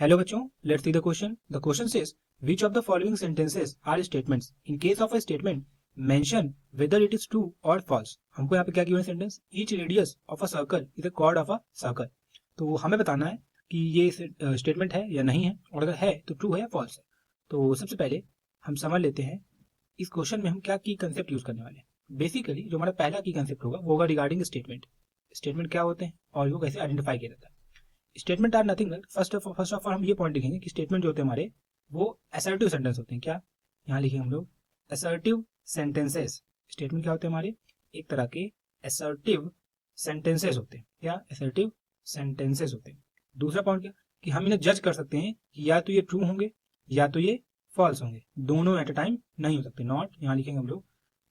Hello बच्चों, let's see the question. The question says, which of the following sentences are statements? In case of a statement, mention whether it is true or false. हमको यहाँ पे क्या given sentence, each radius of a circle is a chord of a circle. तो हमें बताना है कि ये स्टेटमेंट है या नहीं है, और अगर है तो ट्रू है या फॉल्स है. तो सबसे पहले हम समझ लेते हैं इस क्वेश्चन में हम क्या की कंसेप्ट यूज करने वाले हैं. बेसिकली जो हमारा पहला की कंसेप्ट होगा वो होगा रिगार्डिंग स्टेटमेंट. स्टेटमेंट क्या होते हैं और वो कैसे आइडेंटिफाई किया जाता है. Statement are nothing. First of all हम ये पॉइंट लिखेंगे कि स्टेटमेंट जो होते हैं हमारे वो असर्टिव सेंटेंस होते हैं. क्या यहाँ लिखेंगे हम लोग, असर्टिव सेंटेंसेस. स्टेटमेंट क्या होते हैं हमारे, एक तरह के असर्टिव सेंटेंसेस होते हैं. क्या असर्टिव सेंटेंसेस होते हैं. दूसरा पॉइंट क्या कि हम इन्हें जज कर सकते हैं कि या तो ये ट्रू होंगे या तो ये फॉल्स होंगे, दोनों एट अ टाइम नहीं हो सकते. नॉट यहाँ लिखेंगे हम लोग,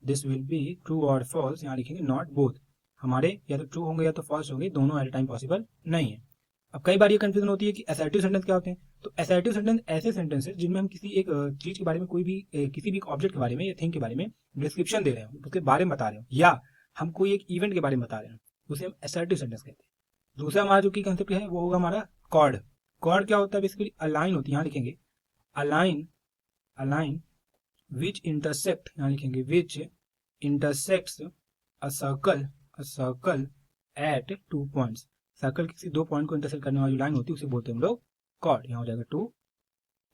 दिस विल बी ट्रू और फॉल्स. यहाँ लिखेंगे नॉट बोथ. हमारे या तो ट्रू होंगे या तो फॉल्स होंगे, दोनों एट अ टाइम पॉसिबल नहीं है. अब कई बार ये कंफ्यूजन होती है कि असर्टिव सेंटेंस क्या होते हैं. तो असर्टिव सेंटेंस ऐसे सेंटेंस है जिनमें हम किसी एक चीज के बारे में, कोई भी किसी भी ऑब्जेक्ट के बारे में या थिंग के बारे में डिस्क्रिप्शन दे रहे हो, उसके बारे में बता रहे हो, या हम कोई एक इवेंट के बारे में बता रहे हो, उसे हम असर्टिव सेंटेंस कहते हैं. दूसरा हमारा जो की कंसेप्ट है वो होगा हमारा कॉर्ड. कॉर्ड क्या होता है, बेसिकली अलाइन होती है. यहाँ लिखेंगे अलाइन, अलाइन विच इंटरसेक्ट. यहाँ लिखेंगे which intersects a circle at 2 points. Circle किसी 2 पॉइंट को इंटरसेक्ट करने वाली लाइन होती है, उसे बोलते हैं हम लोग कॉर्ड. यहाँ हो जाएगा 2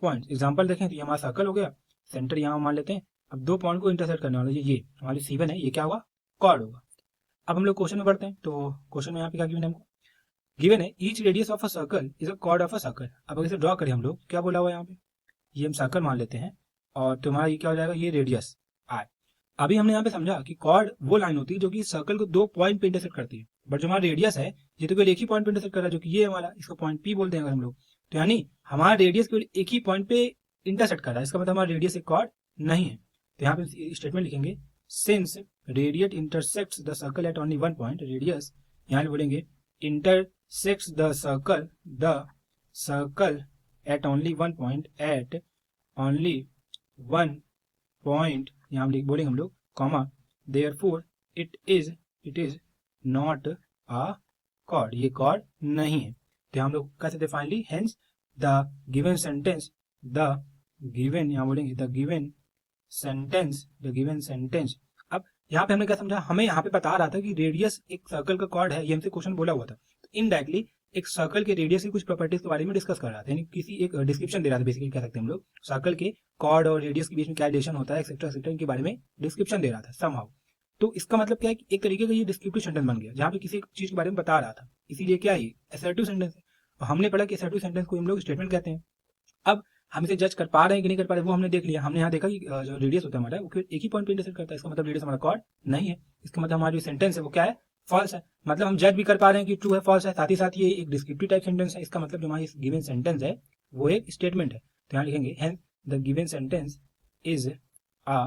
पॉइंट. एग्जांपल देखें तो ये हमारा सर्कल हो गया, सेंटर यहाँ मान लेते हैं. अब 2 पॉइंट को इंटरसेक्ट करने वाला ये हमारी C1 है, ये क्या होगा, कॉर्ड होगा. अब हम लोग क्वेश्चन में बढ़ते हैं. तो क्वेश्चन में यहाँ पे क्या गिवन है हमको, गिवन है each radius of a circle is a cord of a circle. अब अगर इसे ड्रॉ करें हम लोग, क्या बोला हुआ है यहाँ पे, ये हम सर्कल मान लेते हैं और तुम्हारा ये क्या हो जाएगा, ये रेडियस आर. अभी हमने यहाँ पे समझा कि कॉर्ड वो लाइन होती है जो कि सर्कल को 2 पॉइंट पे इंटरसेक्ट करती है. बट जो हमारा रेडियस है ये तो केवल एक ही पॉइंट पे इंटरसेक्ट कर रहा है, जो कि ये हमारा, इसको पॉइंट पी बोलते हैं अगर हम लोग. तो यानी हमारा रेडियस केवल एक ही पॉइंट पे इंटरसेक्ट कर रहा है, इसका मतलब हमारा रेडियस एक कॉर्ड नहीं है. तो यहाँ पे स्टेटमेंट लिखेंगे since radius intersects the circle at only 1 point. Radius यहाँ बोलेंगे intersects the circle at only 1 point, at only 1 point. यहाँ बोलेंगे हम लोग comma, therefore it is not a chord. ये कॉर्ड नहीं है. तो हम लोग कह सकते finally hence the given sentence, the given, यहाँ बोलेंगे द गिवन सेंटेंस. अब यहाँ पे हमने क्या समझा, हमें यहाँ पे बता रहा था कि रेडियस एक सर्कल का कॉर्ड है, ये हमसे क्वेश्चन बोला हुआ था. तो इनडायरेक्टली एक सर्कल के रेडियस की कुछ प्रॉपर्टीज के बारे में डिस्कस कर रहा था, यानी किसी एक डिस्क्रिप्शन दे रहा था. बेसिकली कह सकते हैं हम लोग सर्कल के कॉर्ड और रेडियस के बीच में क्या रिलेशन होता है, एक्सेट्रा एक्सेट्रा, इनके बारे में डिस्क्रिप्शन दे रहा था समहाउ. तो इसका मतलब क्या है कि एक तरीके का ये डिस्क्रिप्टिव सेंटेंस बन गया, जहाँ पे किसी एक चीज के बारे में बता रहा था. इसीलिए क्या है, असर्टिव सेंटेंस है. और हमने पढ़ा कि असर्टिव सेंटेंस को हम लोग स्टेटमेंट कहते हैं. अब हम इसे जज कर पा रहे हैं कि नहीं कर पा रहे, वो हमने देख लिया. हमने यहाँ देखा कि जो रेडियस होता है हमारा, वो केवल एक ही पॉइंट पे इंटरसेक्ट करता है, इसका मतलब रेडियस हमारा कॉर्ड नहीं है. इसका मतलब हमारा जो सेंटेंस है वो क्या है, फॉल्स है. मतलब हम जज भी कर पा रहे हैं कि ट्रू है फॉल्स है, साथ ही साथ ये एक डिस्क्रिप्टिव टाइप सेंटेंस है. इसका मतलब जो हमारी गिवन सेंटेंस है वो एक स्टेटमेंट है. तो यहाँ लिखेंगे hence the given sentence is a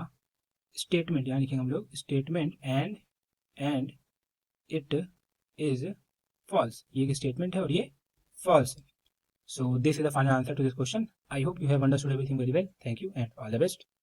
statement. यहाँ लिखेंगे हम लोग statement and it is false. ये एक स्टेटमेंट है और ये फॉल्स है. So this is the final answer to this question. I hope you have understood everything very well. Thank you and all the best.